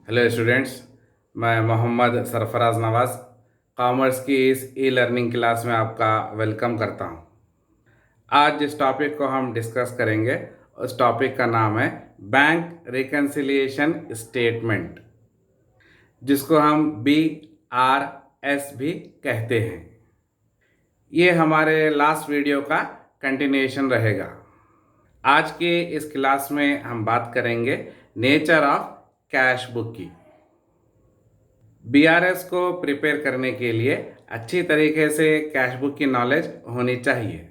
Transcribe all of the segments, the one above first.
Hello students, मैं मोहम्मद सरफराज नवाज़ commerce की इस ई लर्निंग क्लास में आपका वेलकम करता हूं। आज जिस टॉपिक को हम डिस्कस करेंगे उस टॉपिक का नाम है बैंक रिकन्सिलिएशन स्टेटमेंट, जिसको हम BRS भी कहते हैं। ये हमारे लास्ट वीडियो का कंटिन्यूएशन रहेगा। आज के इस क्लास में हम बात करेंगे नेचर ऑफ कैश बुक की। BRS को प्रिपेयर करने के लिए अच्छी तरीके से कैश बुक की नॉलेज होनी चाहिए।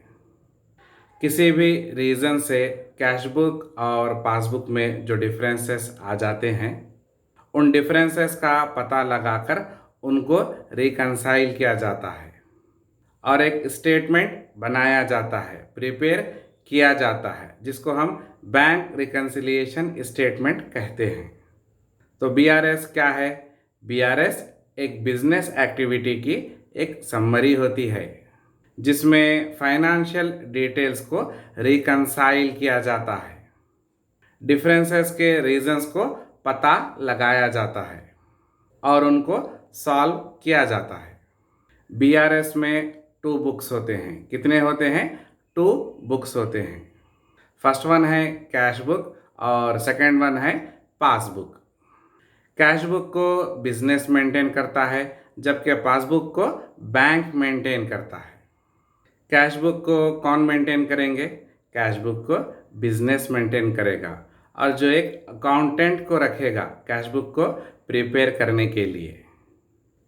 किसी भी रीज़न से कैश बुक और पासबुक में जो डिफरेंसेस आ जाते हैं, उन डिफरेंसेस का पता लगाकर उनको रिकंसाइल किया जाता है और एक स्टेटमेंट बनाया जाता है, प्रिपेयर किया जाता है, जिसको हम बैंक रिकन्सिलिएशन स्टेटमेंट कहते हैं। तो BRS क्या है? BRS एक बिजनेस एक्टिविटी की एक समरी होती है, जिसमें फाइनेंशियल डिटेल्स को रिकंसाइल किया जाता है, डिफरेंसेस के रीजंस को पता लगाया जाता है और उनको सॉल्व किया जाता है। BRS में 2 बुक्स होते हैं। कितने होते हैं? 2 बुक्स होते हैं। फर्स्ट वन है कैश बुक और सेकंड वन है पासबुक। कैश बुक को बिजनेस मेंटेन करता है, जबकि पासबुक को बैंक मेंटेन करता है। कैश बुक को कौन मेंटेन करेंगे? कैश बुक को बिजनेस मेंटेन करेगा और जो एक अकाउंटेंट को रखेगा कैश बुक को प्रिपेयर करने के लिए।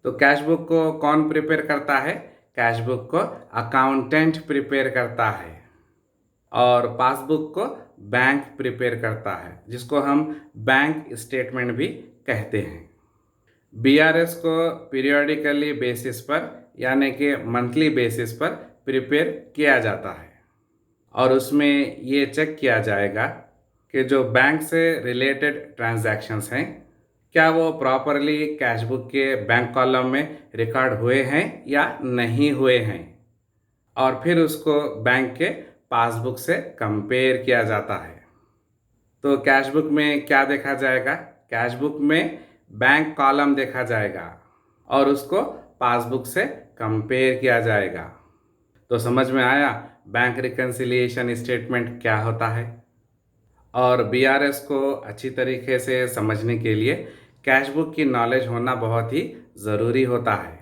तो कैश बुक को कौन प्रिपेयर करता है? कैश बुक को अकाउंटेंट प्रिपेयर करता है और पासबुक को बैंक प्रिपेयर करता है, जिसको हम बैंक स्टेटमेंट भी कहते हैं। BRS को पीरियोडिकली बेसिस पर यानी कि मंथली बेसिस पर प्रिपेयर किया जाता है और उसमें ये चेक किया जाएगा कि जो बैंक से रिलेटेड ट्रांजैक्शंस हैं, क्या वो प्रॉपरली कैश बुक के बैंक कॉलम में रिकॉर्ड हुए हैं या नहीं हुए हैं, और फिर उसको बैंक के पासबुक से कंपेयर किया जाता है। तो कैश बुक में क्या देखा जाएगा? कैश बुक में बैंक कॉलम देखा जाएगा और उसको पासबुक से कंपेयर किया जाएगा। तो समझ में आया बैंक रिकन्सिलिएशन स्टेटमेंट क्या होता है। और BRS को अच्छी तरीके से समझने के लिए कैश बुक की नॉलेज होना बहुत ही ज़रूरी होता है।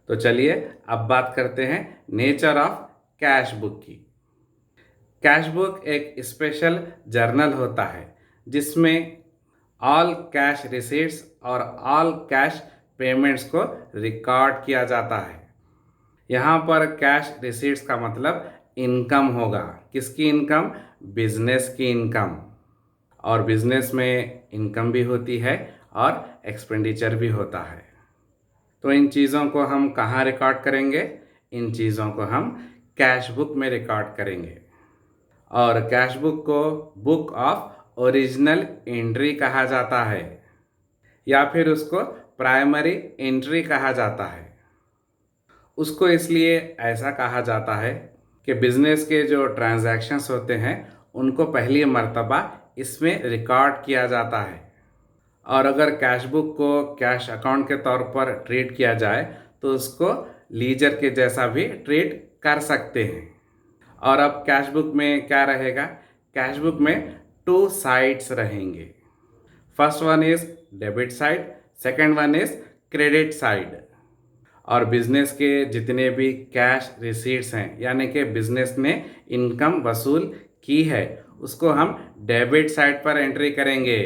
तो चलिए अब बात करते हैं नेचर ऑफ कैश बुक की। कैश बुक एक स्पेशल जर्नल होता है जिसमें ऑल कैश रिसीट्स और ऑल कैश पेमेंट्स को रिकॉर्ड किया जाता है। यहाँ पर कैश रिसीट्स का मतलब इनकम होगा। किसकी इनकम? बिजनेस की इनकम। और बिजनेस में इनकम भी होती है और एक्सपेंडिचर भी होता है। तो इन चीज़ों को हम कहाँ रिकॉर्ड करेंगे? इन चीज़ों को हम कैश बुक में रिकॉर्ड करेंगे। और कैश बुक को बुक ऑफ ओरिजिनल एंट्री कहा जाता है या फिर उसको प्राइमरी एंट्री कहा जाता है। उसको इसलिए ऐसा कहा जाता है कि बिजनेस के जो ट्रांजैक्शंस होते हैं उनको पहली मर्तबा इसमें रिकॉर्ड किया जाता है। और अगर कैश बुक को कैश अकाउंट के तौर पर ट्रीट किया जाए तो उसको लीजर के जैसा भी ट्रीट कर सकते हैं। और अब कैश बुक में क्या रहेगा? कैश बुक में 2 साइड्स रहेंगे। First one is debit side, second one is credit side. और बिजनेस के जितने भी कैश रिसीट्स हैं यानी कि बिजनेस ने इनकम वसूल की है उसको हम डेबिट साइड पर एंट्री करेंगे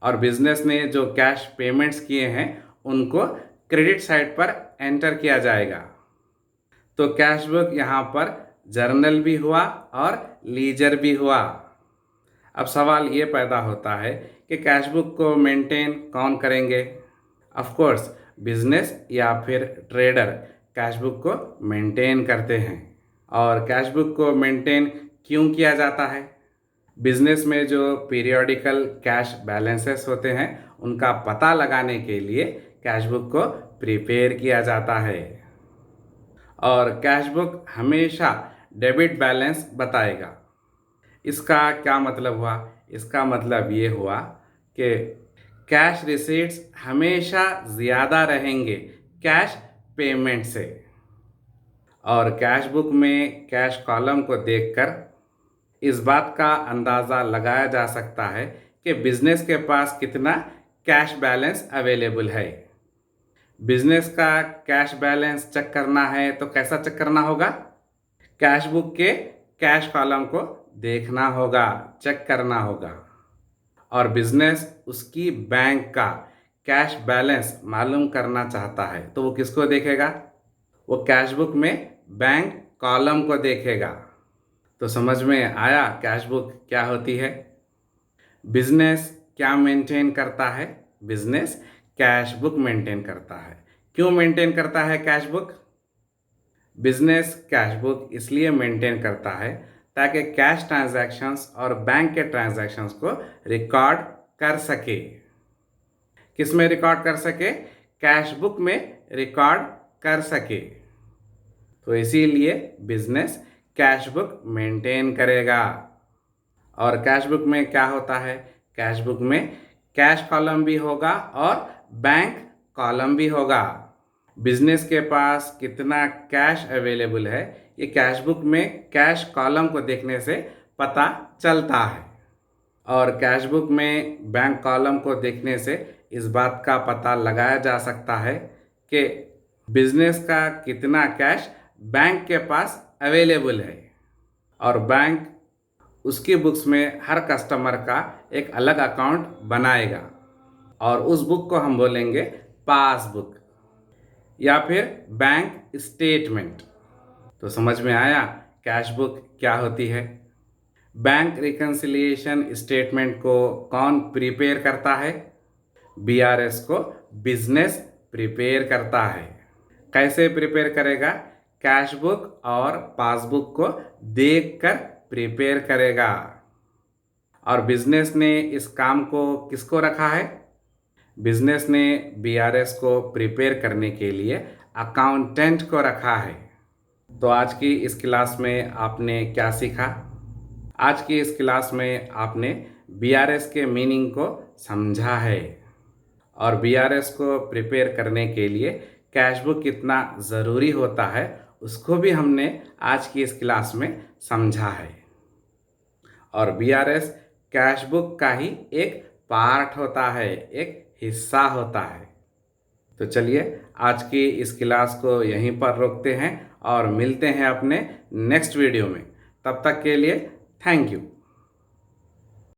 और बिजनेस ने जो कैश पेमेंट्स किए हैं उनको क्रेडिट साइड पर एंटर किया जाएगा। तो कैश बुक यहाँ पर जर्नल भी हुआ और लीजर भी हुआ। अब सवाल ये पैदा होता है कि कैश बुक को मेंटेन कौन करेंगे? ऑफ कोर्स बिजनेस या फिर ट्रेडर कैश बुक को मेंटेन करते हैं। और कैश बुक को मेंटेन क्यों किया जाता है? बिजनेस में जो पीरियोडिकल कैश बैलेंसेस होते हैं उनका पता लगाने के लिए कैश बुक को प्रिपेयर किया जाता है। और कैश बुक हमेशा डेबिट बैलेंस बताएगा। इसका क्या मतलब हुआ? इसका मतलब ये हुआ कि कैश रिसीट्स हमेशा ज़्यादा रहेंगे कैश पेमेंट से। और कैश बुक में कैश कॉलम को देखकर इस बात का अंदाज़ा लगाया जा सकता है कि बिजनेस के पास कितना कैश बैलेंस अवेलेबल है। बिजनेस का कैश बैलेंस चेक करना है तो कैसा चेक करना होगा? कैश बुक के कैश कॉलम को देखना होगा, चेक करना होगा। और बिजनेस उसकी बैंक का कैश बैलेंस मालूम करना चाहता है तो वो किसको देखेगा? वो कैश बुक में बैंक कॉलम को देखेगा। तो समझ में आया कैश बुक क्या होती है? बिजनेस क्या मेंटेन करता है? बिजनेस कैश बुक मेंटेन करता है। क्यों मेंटेन करता है cash book? Business cash book इसलिए मेंटेन करता है ताकि कैश ट्रांजैक्शंस और बैंक के ट्रांजैक्शंस को रिकॉर्ड कर सके। किस में रिकॉर्ड कर सके? कैश बुक में रिकॉर्ड कर सके। तो इसीलिए बिजनेस कैश बुक मेंटेन करेगा। और कैश बुक में क्या होता है? कैश बुक में कैश कॉलम भी होगा और बैंक कॉलम भी होगा। बिजनेस के पास कितना कैश अवेलेबल है ये कैश बुक में कैश कॉलम को देखने से पता चलता है। और कैश बुक में बैंक कॉलम को देखने से इस बात का पता लगाया जा सकता है कि बिजनेस का कितना कैश बैंक के पास अवेलेबल है। और बैंक उसकी बुक्स में हर कस्टमर का एक अलग अकाउंट बनाएगा और उस बुक को हम बोलेंगे पासबुक या फिर बैंक स्टेटमेंट। तो समझ में आया कैश बुक क्या होती है? बैंक रिकन्सिलिएशन स्टेटमेंट को कौन प्रिपेयर करता है? बीआरएस को बिजनेस प्रिपेयर करता है। कैसे प्रिपेयर करेगा? कैश बुक और पासबुक को देखकर प्रिपेयर करेगा। और बिजनेस ने इस काम को किसको रखा है? बिजनेस ने बीआरएस को प्रिपेयर करने के लिए अकाउंटेंट को रखा है। तो आज की इस क्लास में आपने क्या सीखा? आज की इस क्लास में आपने बीआरएस के मीनिंग को समझा है और बीआरएस को प्रिपेयर करने के लिए कैश बुक कितना ज़रूरी होता है उसको भी हमने आज की इस क्लास में समझा है। और बीआरएस कैश बुक का ही एक पार्ट होता है, एक हिस्सा होता है। तो चलिए आज की इस क्लास को यहीं पर रोकते हैं और मिलते हैं अपने नेक्स्ट वीडियो में। तब तक के लिए थैंक यू।